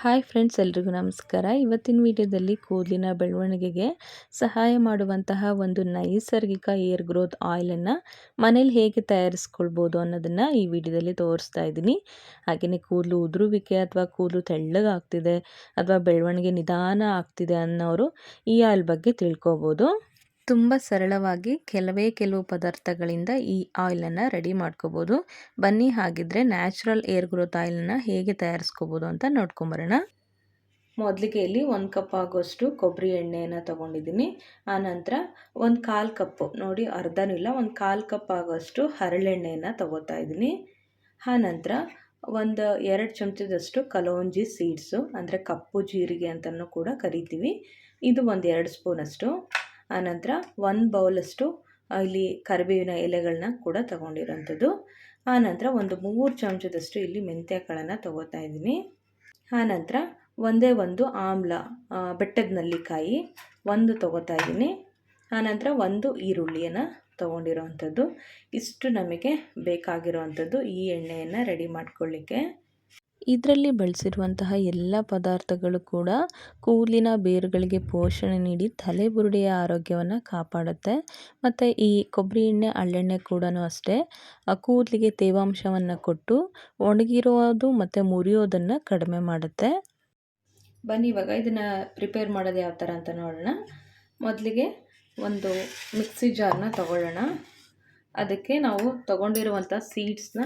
Hi friends, ಎಲ್ರಿಗೂ ನಮಸ್ಕಾರ. ಇವತ್ತಿನ ವಿಡಿಯೋದಲ್ಲಿ ಕೂದಲಿನ ಬೆಳವಣಿಗೆಗೆ ಸಹಾಯ ಮಾಡುವಂತಹ ಒಂದು ನೈಸರ್ಗಿಕ ಏರ್ ಗ್ರೋತ್ ಆಯಿಲನ್ನು ಮನೇಲಿ ಹೇಗೆ ತಯಾರಿಸ್ಕೊಳ್ಬೋದು ಅನ್ನೋದನ್ನು ಈ ವಿಡಿಯೋದಲ್ಲಿ ತೋರಿಸ್ತಾ ಇದ್ದೀನಿ. ಹಾಗೆಯೇ ಕೂದಲು ಉದುರುವಿಕೆ ಅಥವಾ ಕೂದಲು ತೆಳ್ಳಗಾಗ್ತಿದೆ ಅಥವಾ ಬೆಳವಣಿಗೆ ನಿಧಾನ ಆಗ್ತಿದೆ ಅನ್ನೋರು ಈ ಆಯಿಲ್ ಬಗ್ಗೆ ತಿಳ್ಕೊಬೋದು. ತುಂಬ ಸರಳವಾಗಿ ಕೆಲವು ಪದಾರ್ಥಗಳಿಂದ ಈ ಆಯಿಲನ್ನು ರೆಡಿ ಮಾಡ್ಕೋಬೋದು. ಬನ್ನಿ ಹಾಗಿದ್ರೆ ನ್ಯಾಚುರಲ್ ಏರ್ ಗ್ರೋತ್ ಆಯಿಲನ್ನು ಹೇಗೆ ತಯಾರಿಸ್ಕೋಬೋದು ಅಂತ ನೋಡ್ಕೊಂಬರೋಣ. ಮೊದಲಿಗೆ ಇಲ್ಲಿ 1 ಕಪ್ ಆಗೋಷ್ಟು ಕೊಬ್ಬರಿ ಎಣ್ಣೆಯನ್ನು ತೊಗೊಂಡಿದ್ದೀನಿ. ಆನಂತರ ಒಂದು 1/4 ಕಪ್ಪು, ನೋಡಿ ಅರ್ಧನೂ ಇಲ್ಲ, 1/4 ಕಪ್ ಆಗೋಷ್ಟು ಹರಳೆಣ್ಣೆಯನ್ನು ತೊಗೋತಾ ಇದ್ದೀನಿ. ಆನಂತರ ಒಂದು 2 ಚಮಚದಷ್ಟು ಕಲೋಂಜಿ ಸೀಡ್ಸು, ಅಂದರೆ ಕಪ್ಪು ಜೀರಿಗೆ ಅಂತಲೂ ಕೂಡ ಕರಿತೀವಿ, ಇದು ಒಂದು 2 ಸ್ಪೂನಷ್ಟು. ಆನಂತರ 1 ಬೌಲಷ್ಟು ಇಲ್ಲಿ ಕರಿಬೇವಿನ ಎಲೆಗಳನ್ನ ಕೂಡ ತೊಗೊಂಡಿರೋಂಥದ್ದು. ಆನಂತರ ಒಂದು 3 ಚಮಚದಷ್ಟು ಇಲ್ಲಿ ಮೆಂತ್ಯ ಕಾಳನ್ನು ತೊಗೋತಾ ಇದ್ದೀನಿ. ಆನಂತರ ಒಂದೇ ಒಂದು ಆಮ್ಲ, ಬೆಟ್ಟದ ನೆಲ್ಲಿಕಾಯಿ ಒಂದು ತೊಗೋತಾ ಇದ್ದೀನಿ. ಆನಂತರ ಒಂದು ಈರುಳ್ಳಿಯನ್ನು ತೊಗೊಂಡಿರೋವಂಥದ್ದು. ಇಷ್ಟು ನಮಗೆ ಬೇಕಾಗಿರೋವಂಥದ್ದು ಈ ಎಣ್ಣೆಯನ್ನು ರೆಡಿ ಮಾಡ್ಕೊಳ್ಳಿಕ್ಕೆ. ಇದರಲ್ಲಿ ಬಳಸಿರುವಂತಹ ಎಲ್ಲ ಪದಾರ್ಥಗಳು ಕೂಡ ಕೂದಲಿನ ಬೇರುಗಳಿಗೆ ಪೋಷಣೆ ನೀಡಿ ತಲೆಬುರುಡೆಯ ಆರೋಗ್ಯವನ್ನು ಕಾಪಾಡುತ್ತೆ. ಮತ್ತು ಈ ಕೊಬ್ಬರಿ ಎಣ್ಣೆ, ಹರಳೆಣ್ಣೆ ಕೂಡ ಅಷ್ಟೇ ಕೂದಲಿಗೆ ತೇವಾಂಶವನ್ನು ಕೊಟ್ಟು ಒಣಗಿರೋದು ಮತ್ತು ಮುರಿಯೋದನ್ನು ಕಡಿಮೆ ಮಾಡುತ್ತೆ. ಬನ್ನಿ ಇವಾಗ ಇದನ್ನು ಪ್ರಿಪೇರ್ ಮಾಡೋದು ಯಾವ ಥರ ಅಂತ ನೋಡೋಣ. ಮೊದಲಿಗೆ ಒಂದು ಮಿಕ್ಸಿ ಜಾರ್ನ ತಗೊಳ್ಳೋಣ. ಅದಕ್ಕೆ ನಾವು ತಗೊಂಡಿರುವಂಥ ಸೀಡ್ಸ್ನ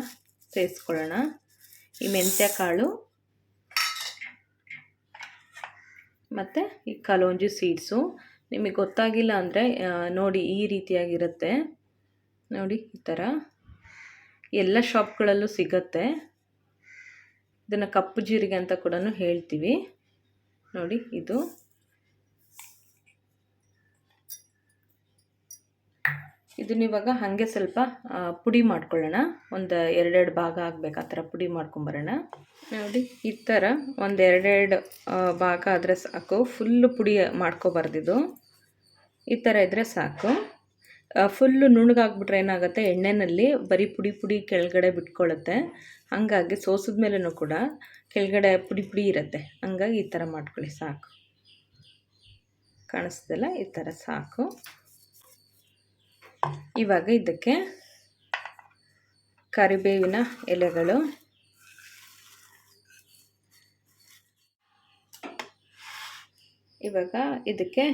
ಸೇರಿಸ್ಕೊಳ್ಳೋಣ. ಈ ಮೆಂತ್ಯ ಕಾಳು ಮತ್ತು ಈ ಕಲೋಂಜಿ ಸೀಡ್ಸು. ನಿಮಗೆ ಗೊತ್ತಾಗಿಲ್ಲ ಅಂದರೆ ನೋಡಿ, ಈ ರೀತಿಯಾಗಿರುತ್ತೆ ನೋಡಿ, ಈ ಥರ ಎಲ್ಲ ಶಾಪ್ಗಳಲ್ಲೂ ಸಿಗುತ್ತೆ. ಇದನ್ನು ಕಪ್ಪು ಜೀರಿಗೆ ಅಂತ ಕೂಡ ಹೇಳ್ತೀವಿ. ನೋಡಿ, ಇದನ್ನ ಇವಾಗ ಹಾಗೆ ಸ್ವಲ್ಪ ಪುಡಿ ಮಾಡ್ಕೊಳ್ಳೋಣ. ಒಂದು 2 ಭಾಗ ಆಗಬೇಕು, ಆ ಥರ ಪುಡಿ ಮಾಡ್ಕೊಂಬರೋಣ. ನೋಡಿ, ಈ ಥರ ಒಂದು 2 ಭಾಗ ಆದರೆ ಸಾಕು. ಫುಲ್ಲು ಪುಡಿ ಮಾಡ್ಕೊಬಾರ್ದಿದು, ಈ ಥರ ಇದ್ದರೆ ಸಾಕು. ಫುಲ್ಲು ನುಣ್ಣಗಾಗ್ಬಿಟ್ರೆ ಏನಾಗುತ್ತೆ, ಎಣ್ಣೆಯಲ್ಲಿ ಬರೀ ಪುಡಿ ಕೆಳಗಡೆ ಬಿಟ್ಕೊಳ್ಳುತ್ತೆ. ಹಾಗಾಗಿ ಸೋಸಿದ ಮೇಲೂ ಕೂಡ ಕೆಳಗಡೆ ಪುಡಿ ಇರುತ್ತೆ. ಹಂಗಾಗಿ ಈ ಥರ ಮಾಡ್ಕೊಳ್ಳಿ, ಸಾಕು. ಕಾಣಿಸ್ದಲ್ಲ, ಈ ಥರ ಸಾಕು. ಇವಾಗ ಇದಕ್ಕೆ ಕರಿಬೇವಿನ ಎಲೆಗಳು, ಇವಾಗ ಇದಕ್ಕೆ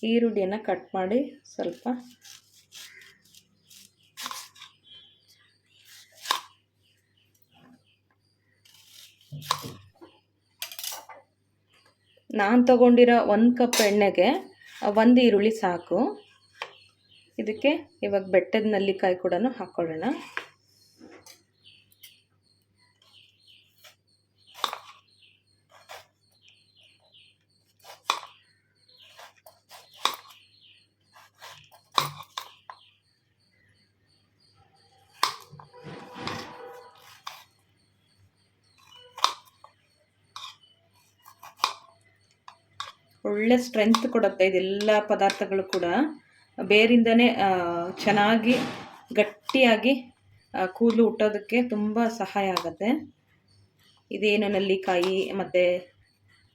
ಈರುಳ್ಳಿಯನ್ನು ಕಟ್ ಮಾಡಿ ಸ್ವಲ್ಪ ನಾನು ತಗೊಂಡಿರೋ 1 ಕಪ್ ಎಣ್ಣೆಗೆ 1 ಈರುಳ್ಳಿ ಸಾಕು. ಇದಕ್ಕೆ ಇವಾಗ ಬೆಟ್ಟದ ನೆಲ್ಲಿಕಾಯಿ ಕೂಡ ಹಾಕ್ಕೊಳ್ಳೋಣ. ಒಳ್ಳೆ ಸ್ಟ್ರೆಂತ್ ಕೊಡುತ್ತೆ ಇದೆಲ್ಲ ಪದಾರ್ಥಗಳು ಕೂಡ. ಬೇರಿಂದನೇ ಚೆನ್ನಾಗಿ ಗಟ್ಟಿಯಾಗಿ ಕೂದಲು ಹುಟ್ಟೋದಕ್ಕೆ ತುಂಬ ಸಹಾಯ ಆಗುತ್ತೆ. ಇದೇನು ನೆಲ್ಲಿಕಾಯಿ ಮತ್ತು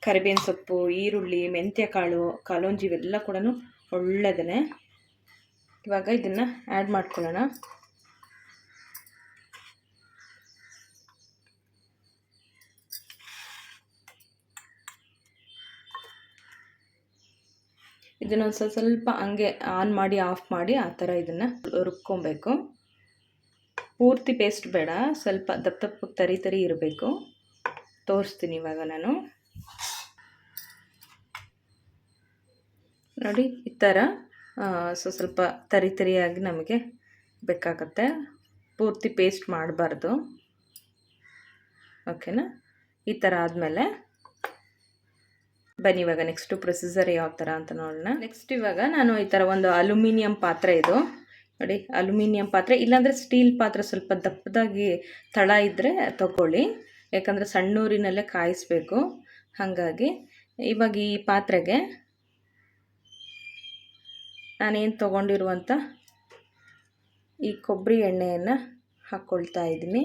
ಕರಿಬೇವಿನ ಸೊಪ್ಪು, ಈರುಳ್ಳಿ, ಮೆಂತ್ಯ ಕಾಳು, ಕಲೋಂಜಿ ಇವೆಲ್ಲ ಕೂಡ ಒಳ್ಳೆಯದೇ. ಇವಾಗ ಇದನ್ನು ಆ್ಯಡ್ ಮಾಡ್ಕೊಳ್ಳೋಣ. ಇದನ್ನು ಸ್ವಲ್ಪ ಹಂಗೆ ಆನ್ ಮಾಡಿ ಆಫ್ ಮಾಡಿ ಆ ಥರ ಇದನ್ನು ರುಬ್ಕೊಬೇಕು. ಪೂರ್ತಿ ಪೇಸ್ಟ್ ಬೇಡ, ಸ್ವಲ್ಪ ದಪ್ಪಕ್ಕೆ ತರಿ ಇರಬೇಕು. ತೋರಿಸ್ತೀನಿ ಇವಾಗ ನಾನು. ನೋಡಿ, ಈ ಥರ ಸ್ವಲ್ಪ ತರಿಯಾಗಿ ನಮಗೆ ಬೇಕಾಗತ್ತೆ. ಪೂರ್ತಿ ಪೇಸ್ಟ್ ಮಾಡಬಾರ್ದು, ಓಕೆನಾ? ಈ ಥರ ಆದಮೇಲೆ ಬನ್ನಿ ಇವಾಗ ನೆಕ್ಸ್ಟು ಪ್ರೊಸೀಜರ್ ಯಾವ ಥರ ಅಂತ ನೋಡೋಣ. ನೆಕ್ಸ್ಟ್ ಇವಾಗ ನಾನು ಈ ಥರ ಒಂದು ಅಲ್ಯೂಮಿನಿಯಂ ಪಾತ್ರೆ, ಇದು ನೋಡಿ ಅಲ್ಯೂಮಿನಿಯಂ ಪಾತ್ರೆ, ಇಲ್ಲಾಂದರೆ ಸ್ಟೀಲ್ ಪಾತ್ರೆ ಸ್ವಲ್ಪ ದಪ್ಪದಾಗಿ ತಳ ಇದ್ದರೆ ತಗೊಳ್ಳಿ, ಯಾಕಂದರೆ ಸಣ್ಣೂರಿನಲ್ಲೇ ಕಾಯಿಸಬೇಕು. ಹಾಗಾಗಿ ಇವಾಗ ಈ ಪಾತ್ರೆಗೆ ನಾನೇನು ತೊಗೊಂಡಿರುವಂಥ ಈ ಕೊಬ್ಬರಿ ಎಣ್ಣೆಯನ್ನು ಹಾಕ್ಕೊಳ್ತಾ ಇದ್ದೀನಿ.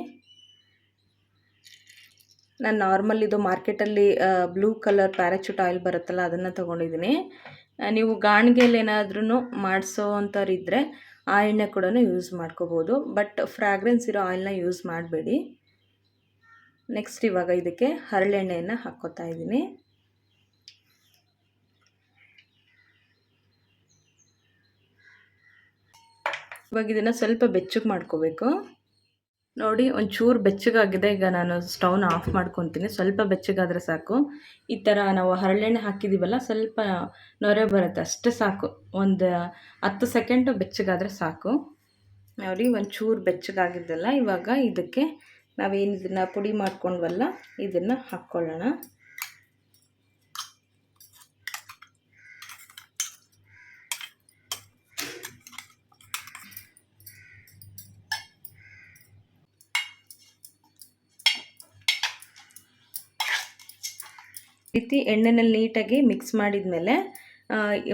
ನಾನು ನಾರ್ಮಲ್ ಇದು ಮಾರ್ಕೆಟಲ್ಲಿ ಬ್ಲೂ ಕಲರ್ ಪ್ಯಾರಾಚೂಟ್ ಆಯಿಲ್ ಬರುತ್ತಲ್ಲ ಅದನ್ನು ತೊಗೊಂಡಿದ್ದೀನಿ. ನೀವು ಗಾಣಿಗೆಯಲ್ಲಿ ಏನಾದ್ರೂ ಮಾಡಿಸೋ ಅಂಥವ್ರಿದ್ದರೆ ಆ ಎಣ್ಣೆ ಕೂಡ ಯೂಸ್ ಮಾಡ್ಕೋಬೋದು. ಬಟ್ ಫ್ರಾಗ್ರೆನ್ಸ್ ಇರೋ ಆಯಿಲ್ನ ಯೂಸ್ ಮಾಡಬೇಡಿ. ನೆಕ್ಸ್ಟ್ ಇವಾಗ ಇದಕ್ಕೆ ಹರಳೆಣ್ಣೆಯನ್ನು ಹಾಕ್ಕೋತಾ ಇದ್ದೀನಿ. ಇವಾಗ ಇದನ್ನು ಸ್ವಲ್ಪ ಬೆಚ್ಚಗೆ ಮಾಡ್ಕೋಬೇಕು. ನೋಡಿ ಒಂಚೂರು ಬೆಚ್ಚಗಾಗಿದೆ. ಈಗ ನಾನು ಸ್ಟವ್ನ ಆಫ್ ಮಾಡ್ಕೊತೀನಿ. ಸ್ವಲ್ಪ ಬೆಚ್ಚಗಾದರೆ ಸಾಕು. ಈ ಥರ ನಾವು ಹರಳೆಣ್ಣೆ ಹಾಕಿದ್ದೀವಲ್ಲ, ಸ್ವಲ್ಪ ನೊರೆ ಬರುತ್ತೆ, ಅಷ್ಟೇ ಸಾಕು. ಒಂದು 10 ಸೆಕೆಂಡು ಬೆಚ್ಚಗಾದರೆ ಸಾಕು. ನೋಡಿ ಒಂಚೂರು ಬೆಚ್ಚಗಾಗಿದ್ದಲ್ಲ. ಇವಾಗ ಇದಕ್ಕೆ ನಾವೇನು ಇದನ್ನು ಪುಡಿ ಮಾಡ್ಕೊಂಡ್ವಲ್ಲ ಇದನ್ನು ಹಾಕ್ಕೊಳ್ಳೋಣ. ರೀತಿ ಎಣ್ಣೆನಲ್ಲಿ ನೀಟಾಗಿ ಮಿಕ್ಸ್ ಮಾಡಿದ ಮೇಲೆ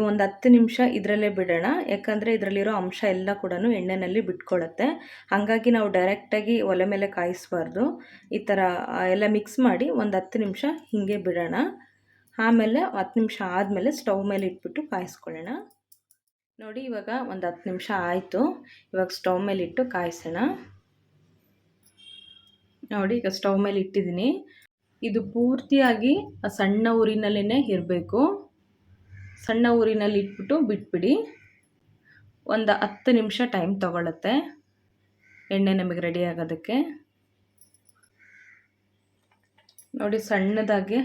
ಒಂದು 10 ನಿಮಿಷ ಇದರಲ್ಲೇ ಬಿಡೋಣ. ಯಾಕಂದರೆ ಇದರಲ್ಲಿರೋ ಅಂಶ ಎಲ್ಲ ಕೂಡ ಎಣ್ಣೆಯಲ್ಲಿ ಬಿಟ್ಕೊಳ್ಳುತ್ತೆ. ಹಾಗಾಗಿ ನಾವು ಡೈರೆಕ್ಟಾಗಿ ಒಲೆ ಮೇಲೆ ಕಾಯಿಸಬಾರ್ದು. ಈ ಥರ ಎಲ್ಲ ಮಿಕ್ಸ್ ಮಾಡಿ ಒಂದು 10 ನಿಮಿಷ ಹೀಗೆ ಬಿಡೋಣ. ಆಮೇಲೆ 10 ನಿಮಿಷ ಆದಮೇಲೆ ಸ್ಟವ್ ಮೇಲೆ ಇಟ್ಬಿಟ್ಟು ಕಾಯಿಸ್ಕೊಳ್ಳೋಣ. ನೋಡಿ ಇವಾಗ ಒಂದು 10 ನಿಮಿಷ ಆಯಿತು. ಇವಾಗ ಸ್ಟವ್ ಮೇಲೆ ಇಟ್ಟು ಕಾಯಿಸೋಣ. ನೋಡಿ ಈಗ ಸ್ಟವ್ ಮೇಲೆ ಇಟ್ಟಿದ್ದೀನಿ. ಇದು ಪೂರ್ತಿಯಾಗಿ ಸಣ್ಣ ಊರಿನಲ್ಲೇ ಇರಬೇಕು. ಸಣ್ಣ ಊರಿನಲ್ಲಿ ಇಟ್ಬಿಟ್ಟು ಬಿಟ್ಬಿಡಿ. ಒಂದು 10 ನಿಮಿಷ ಟೈಮ್ ತೊಗೊಳುತ್ತೆ ಎಣ್ಣೆ ನಮಗೆ ರೆಡಿ ಆಗೋದಕ್ಕೆ. ನೋಡಿ ಸಣ್ಣದಾಗಿ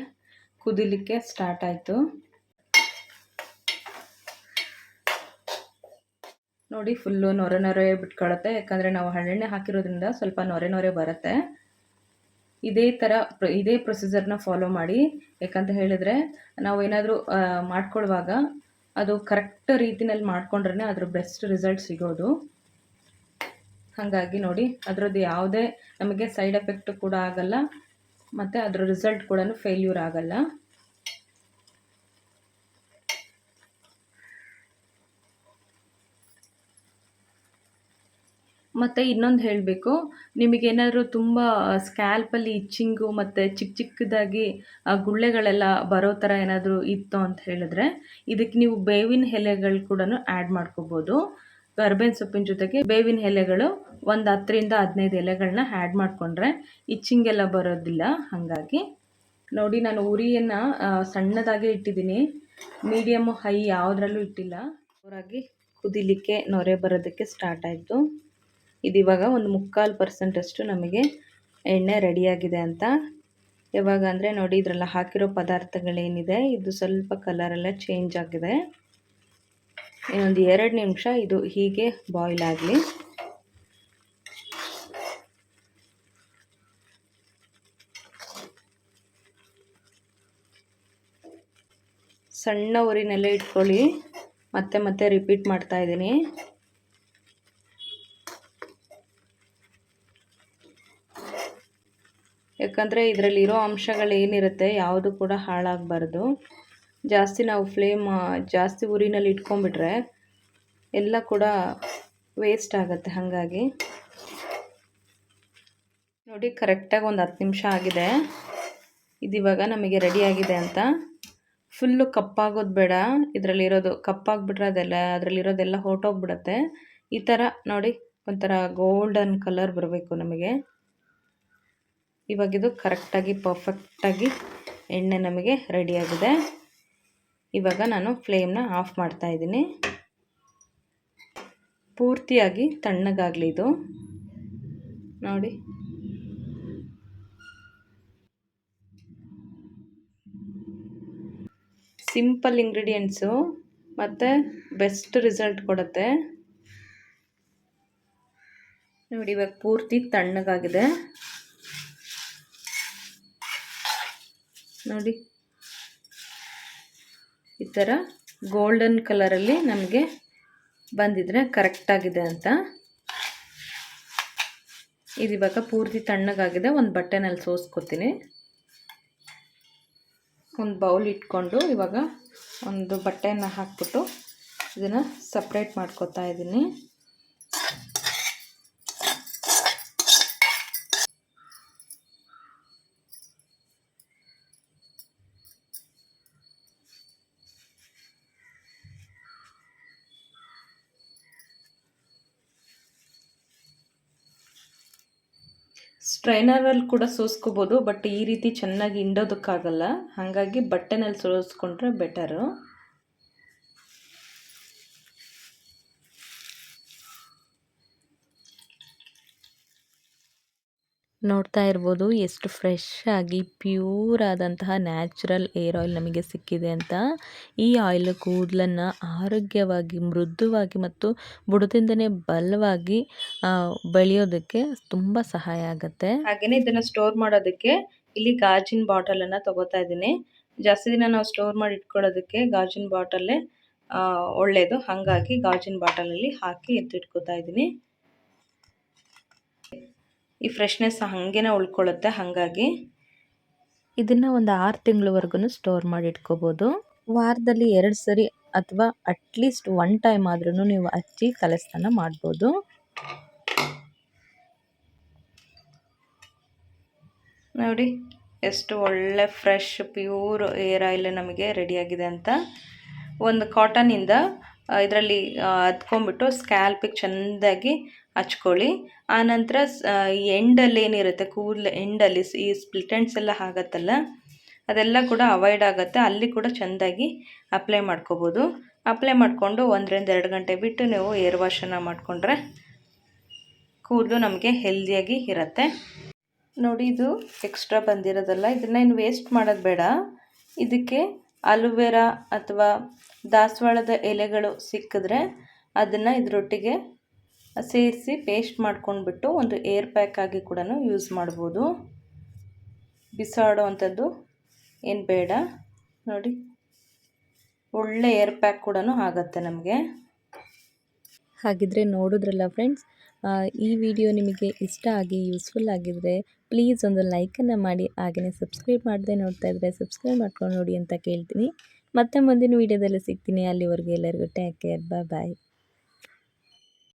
ಕುದಿಲಿಕ್ಕೆ ಸ್ಟಾರ್ಟ್ ಆಯಿತು. ನೋಡಿ ಫುಲ್ಲು ನೊರೆ ಬಿಟ್ಕೊಳ್ಳುತ್ತೆ. ಯಾಕಂದರೆ ನಾವು ಹರಳೆಣ್ಣೆ ಹಾಕಿರೋದ್ರಿಂದ ಸ್ವಲ್ಪ ನೊರೆ ಬರುತ್ತೆ. ಇದೇ ಪ್ರೊಸೀಜರ್ನ ಫಾಲೋ ಮಾಡಿ. ಯಾಕಂತ ಹೇಳಿದ್ರೆ ನಾವು ಏನಾದರೂ ಮಾಡ್ಕೊಳ್ಳುವಾಗ ಅದು ಕರೆಕ್ಟ್ ರೀತಿನಲ್ಲಿ ಮಾಡ್ಕೊಂಡ್ರೆ ಅದ್ರ ಬೆಸ್ಟ್ ರಿಸಲ್ಟ್ ಸಿಗೋದು. ಹಾಗಾಗಿ ನೋಡಿ ಅದರದ್ದು ಯಾವುದೇ ನಮಗೆ ಸೈಡ್ ಎಫೆಕ್ಟ್ ಕೂಡ ಆಗಲ್ಲ, ಮತ್ತು ಅದರ ರಿಸಲ್ಟ್ ಕೂಡ ಫೇಲ್ಯೂರ್ ಆಗಲ್ಲ. ಮತ್ತು ಇನ್ನೊಂದು ಹೇಳಬೇಕು, ನಿಮಗೇನಾದರೂ ತುಂಬ ಸ್ಕ್ಯಾಲ್ಪಲ್ಲಿ ಇಚ್ಚಿಂಗು ಮತ್ತು ಚಿಕ್ಕದಾಗಿ ಗುಳ್ಳೆಗಳೆಲ್ಲ ಬರೋ ಥರ ಏನಾದರೂ ಇತ್ತು ಅಂತ ಹೇಳಿದ್ರೆ ಇದಕ್ಕೆ ನೀವು ಬೇವಿನ ಎಲೆಗಳು ಕೂಡ ಆ್ಯಡ್ ಮಾಡ್ಕೋಬೋದು. ಕರ್ಬೇವಿನ ಸೊಪ್ಪಿನ ಜೊತೆಗೆ ಬೇವಿನ ಎಲೆಗಳು ಒಂದು 10ರಿಂದ 15 ಎಲೆಗಳನ್ನ ಆ್ಯಡ್ ಮಾಡಿಕೊಂಡ್ರೆ ಇಚ್ಚಿಂಗೆಲ್ಲ ಬರೋದಿಲ್ಲ. ಹಾಗಾಗಿ ನೋಡಿ ನಾನು ಉರಿಯನ್ನು ಸಣ್ಣದಾಗೆ ಇಟ್ಟಿದ್ದೀನಿ. ಮೀಡಿಯಮ್ಮು ಹೈ ಯಾವುದ್ರಲ್ಲೂ ಇಟ್ಟಿಲ್ಲ. ಅವರಾಗಿ ಕುದಿಲಿಕ್ಕೆ ನೊರೆ ಬರೋದಕ್ಕೆ ಸ್ಟಾರ್ಟ್ ಆಯಿತು. ಇದಿವಾಗ ಒಂದು 3/4% ನಮಗೆ ಎಣ್ಣೆ ರೆಡಿಯಾಗಿದೆ ಅಂತ. ಯಾವಾಗ ಅಂದರೆ ನೋಡಿ ಇದರಲ್ಲಿ ಹಾಕಿರೋ ಪದಾರ್ಥಗಳೇನಿದೆ ಇದು ಸ್ವಲ್ಪ ಕಲರೆಲ್ಲ ಚೇಂಜ್ ಆಗಿದೆ. ಇನ್ನೊಂದು 2 ನಿಮಿಷ ಇದು ಹೀಗೆ ಬಾಯ್ಲ್ ಆಗಲಿ. ಸಣ್ಣ ಉರಿನಲ್ಲೇ ಇಟ್ಕೊಳ್ಳಿ. ಮತ್ತೆ ರಿಪೀಟ್ ಮಾಡ್ತಾ ಇದ್ದೀನಿ. ಯಾಕಂದರೆ ಇದರಲ್ಲಿರೋ ಅಂಶಗಳೇನಿರುತ್ತೆ ಯಾವುದು ಕೂಡ ಹಾಳಾಗಬಾರ್ದು. ಜಾಸ್ತಿ ನಾವು ಜಾಸ್ತಿ ಉರಿನಲ್ಲಿ ಇಟ್ಕೊಂಡ್ಬಿಟ್ರೆ ಎಲ್ಲ ಕೂಡ ವೇಸ್ಟ್ ಆಗುತ್ತೆ. ಹಾಗಾಗಿ ನೋಡಿ ಕರೆಕ್ಟಾಗಿ ಒಂದು 10 ನಿಮಿಷ ಆಗಿದೆ. ಇದಿವಾಗ ನಮಗೆ ರೆಡಿಯಾಗಿದೆ ಅಂತ. ಫುಲ್ಲು ಕಪ್ಪಾಗೋದು ಬೇಡ. ಇದರಲ್ಲಿರೋದು ಕಪ್ಪಾಗಿಬಿಟ್ರೆ ಅದರಲ್ಲಿರೋದೆಲ್ಲ ಹೊರಟೋಗ್ಬಿಡುತ್ತೆ. ಈ ಥರ ನೋಡಿ ಒಂಥರ ಗೋಲ್ಡನ್ ಕಲರ್ ಬರಬೇಕು ನಮಗೆ. ಇವಾಗಿದು ಕರೆಕ್ಟಾಗಿ ಪರ್ಫೆಕ್ಟಾಗಿ ಎಣ್ಣೆ ನಮಗೆ ರೆಡಿಯಾಗಿದೆ. ಇವಾಗ ನಾನು ಫ್ಲೇಮ್ನ ಆಫ್ ಮಾಡ್ತಾ ಇದ್ದೀನಿ. ಪೂರ್ತಿಯಾಗಿ ತಣ್ಣಗಾಗಲಿ ಇದು. ನೋಡಿ ಸಿಂಪಲ್ ಇಂಗ್ರೀಡಿಯೆಂಟ್ಸು ಮತ್ತು ಬೆಸ್ಟ್ ರಿಸಲ್ಟ್ ಕೊಡುತ್ತೆ. ನೋಡಿ ಇವಾಗ ಪೂರ್ತಿ ತಣ್ಣಗಾಗಿದೆ. ನೋಡಿ ಈ ಥರ ಗೋಲ್ಡನ್ ಕಲರಲ್ಲಿ ನಮಗೆ ಬಂದಿದ್ರೆ ಕರೆಕ್ಟಾಗಿದೆ ಅಂತ. ಇದಿವಾಗ ಪೂರ್ತಿ ತಣ್ಣಗಾಗಿದೆ. ಒಂದು ಬಟ್ಟೆನಲ್ಲಿ ಸೋಸ್ಕೊತೀನಿ. ಒಂದು ಬೌಲ್ ಇಟ್ಕೊಂಡು ಇವಾಗ ಒಂದು ಬಟ್ಟೆಯನ್ನು ಹಾಕ್ಬಿಟ್ಟು ಇದನ್ನು ಸಪ್ರೇಟ್ ಮಾಡ್ಕೊತಾ ಇದ್ದೀನಿ. ಸ್ಟ್ರೈನರಲ್ಲಿ ಕೂಡ ಸೋಸ್ಕೋಬೋದು, ಬಟ್ ಈ ರೀತಿ ಚೆನ್ನಾಗಿ ಹಿಂಡೋದಕ್ಕಾಗಲ್ಲ, ಹಾಗಾಗಿ ಬಟ್ಟೆನಲ್ಲಿ ಸೋಸ್ಕೊಂಡ್ರೆ ಬೆಟರು. ನೋಡ್ತಾ ಇರ್ಬೋದು ಎಷ್ಟು ಫ್ರೆಶ್ ಆಗಿ ಪ್ಯೂರ್ ಆದಂತಹ ನ್ಯಾಚುರಲ್ ಏರ್ ಆಯಿಲ್ ನಮಗೆ ಸಿಕ್ಕಿದೆ ಅಂತ. ಈ ಆಯಿಲ್ ಕೂದಲನ್ನು ಆರೋಗ್ಯವಾಗಿ, ಮೃದುವಾಗಿ ಮತ್ತು ಬುಡದಿಂದನೇ ಬಲವಾಗಿ ಬೆಳೆಯೋದಕ್ಕೆ ತುಂಬ ಸಹಾಯ ಆಗುತ್ತೆ. ಹಾಗೆಯೇ ಇದನ್ನು ಸ್ಟೋರ್ ಮಾಡೋದಕ್ಕೆ ಇಲ್ಲಿ ಗಾಜಿನ ಬಾಟಲನ್ನು ತಗೋತಾ ಇದ್ದೀನಿ. ಜಾಸ್ತಿ ದಿನ ನಾವು ಸ್ಟೋರ್ ಮಾಡಿ ಇಟ್ಕೊಳ್ಳೋದಕ್ಕೆ ಗಾಜಿನ ಬಾಟಲ್ಲೇ ಒಳ್ಳೆಯದು, ಹಾಗಾಗಿ ಗಾಜಿನ ಬಾಟಲಲ್ಲಿ ಹಾಕಿ ಎತ್ತಿಟ್ಕೋತಾ ಇದ್ದೀನಿ. ಈ ಫ್ರೆಶ್ನೆಸ್ ಹಾಗೇನೆ ಉಳ್ಕೊಳ್ಳುತ್ತೆ, ಹಾಗಾಗಿ ಇದನ್ನು ಒಂದು 6 ತಿಂಗಳವರೆಗೂ ಸ್ಟೋರ್ ಮಾಡಿ ಇಟ್ಕೋಬೋದು. ವಾರದಲ್ಲಿ 2 ಸರಿ ಅಥವಾ ಅಟ್ಲೀಸ್ಟ್ 1 ಟೈಮ್ ಆದ್ರೂ ನೀವು ಹಚ್ಚಿ ತಲೆ ಸ್ನಾನ ಮಾಡ್ಬೋದು. ನೋಡಿ ಎಷ್ಟು ಒಳ್ಳೆ ಫ್ರೆಶ್ ಪ್ಯೂರ್ ಏರ್ ಆಯಿಲ್ ನಮಗೆ ರೆಡಿಯಾಗಿದೆ ಅಂತ. ಒಂದು ಕಾಟನಿಂದ ಇದರಲ್ಲಿ ಹತ್ಕೊಂಡ್ಬಿಟ್ಟು ಸ್ಕ್ಯಾಲ್ಪಿಗೆ ಚೆಂದಾಗಿ ಹಚ್ಕೊಳ್ಳಿ. ಆನಂತರ ಎಂಡಲ್ಲಿ ಏನಿರುತ್ತೆ ಕೂದಲು ಎಂಡಲ್ಲಿ ಈ ಸ್ಪ್ಲಿಟ್ ಎಂಡ್ಸ್ ಎಲ್ಲ ಆಗುತ್ತಲ್ಲ, ಅದೆಲ್ಲ ಕೂಡ ಅವಾಯ್ಡ್ ಆಗುತ್ತೆ. ಅಲ್ಲಿ ಕೂಡ ಚೆಂದಾಗಿ ಅಪ್ಲೈ ಮಾಡ್ಕೋಬೋದು. ಅಪ್ಲೈ ಮಾಡಿಕೊಂಡು 1 ರಿಂದ 2 ಗಂಟೆ ಬಿಟ್ಟು ನೀವು ಏರ್ ವಾಶನ್ನು ಮಾಡಿಕೊಂಡ್ರೆ ಕೂದಲು ನಮಗೆ ಹೆಲ್ದಿಯಾಗಿ ಇರುತ್ತೆ. ನೋಡಿ, ಇದು ಎಕ್ಸ್ಟ್ರಾ ಬಂದಿರೋದಲ್ಲ, ಇದನ್ನೇನು ವೇಸ್ಟ್ ಮಾಡೋದು ಬೇಡ. ಇದಕ್ಕೆ ಅಲೋವೆರಾ ಅಥವಾ ದಾಸವಾಳದ ಎಲೆಗಳು ಸಿಕ್ಕಿದ್ರೆ ಅದನ್ನು ಇದರೊಟ್ಟಿಗೆ ಸೇರಿಸಿ ಪೇಸ್ಟ್ ಮಾಡ್ಕೊಂಡ್ಬಿಟ್ಟು ಒಂದು ಏರ್ ಪ್ಯಾಕ್ ಆಗಿ ಕೂಡ ಯೂಸ್ ಮಾಡ್ಬೋದು. ಬಿಸಾಡೋ ಅಂಥದ್ದು ಏನು ಬೇಡ. ನೋಡಿ, ಒಳ್ಳೆ ಏರ್ ಪ್ಯಾಕ್ ಕೂಡ ಆಗುತ್ತೆ ನಮಗೆ. ಹಾಗಿದ್ರೆ ನೋಡಿದ್ರಲ್ಲ ಫ್ರೆಂಡ್ಸ್, ಈ ವಿಡಿಯೋ ನಿಮಗೆ ಇಷ್ಟ ಆಗಿ ಯೂಸ್ಫುಲ್ ಆಗಿದ್ದರೆ ಪ್ಲೀಸ್ ಒಂದು ಲೈಕನ್ನು ಮಾಡಿ, ಹಾಗೆಯೇ ಸಬ್ಸ್ಕ್ರೈಬ್ ಮಾಡದೆ ನೋಡ್ತಾ ಇದ್ದರೆ ಸಬ್ಸ್ಕ್ರೈಬ್ ಮಾಡ್ಕೊಂಡು ನೋಡಿ ಅಂತ ಕೇಳ್ತೀನಿ. ಮತ್ತೆ ಮುಂದಿನ ವಿಡಿಯೋದಲ್ಲಿ ಸಿಗ್ತೀನಿ. ಅಲ್ಲಿವರೆಗೂ ಎಲ್ಲರಿಗೂ ಟೇಕ್ ಕೇರ್, ಬಾಯ್.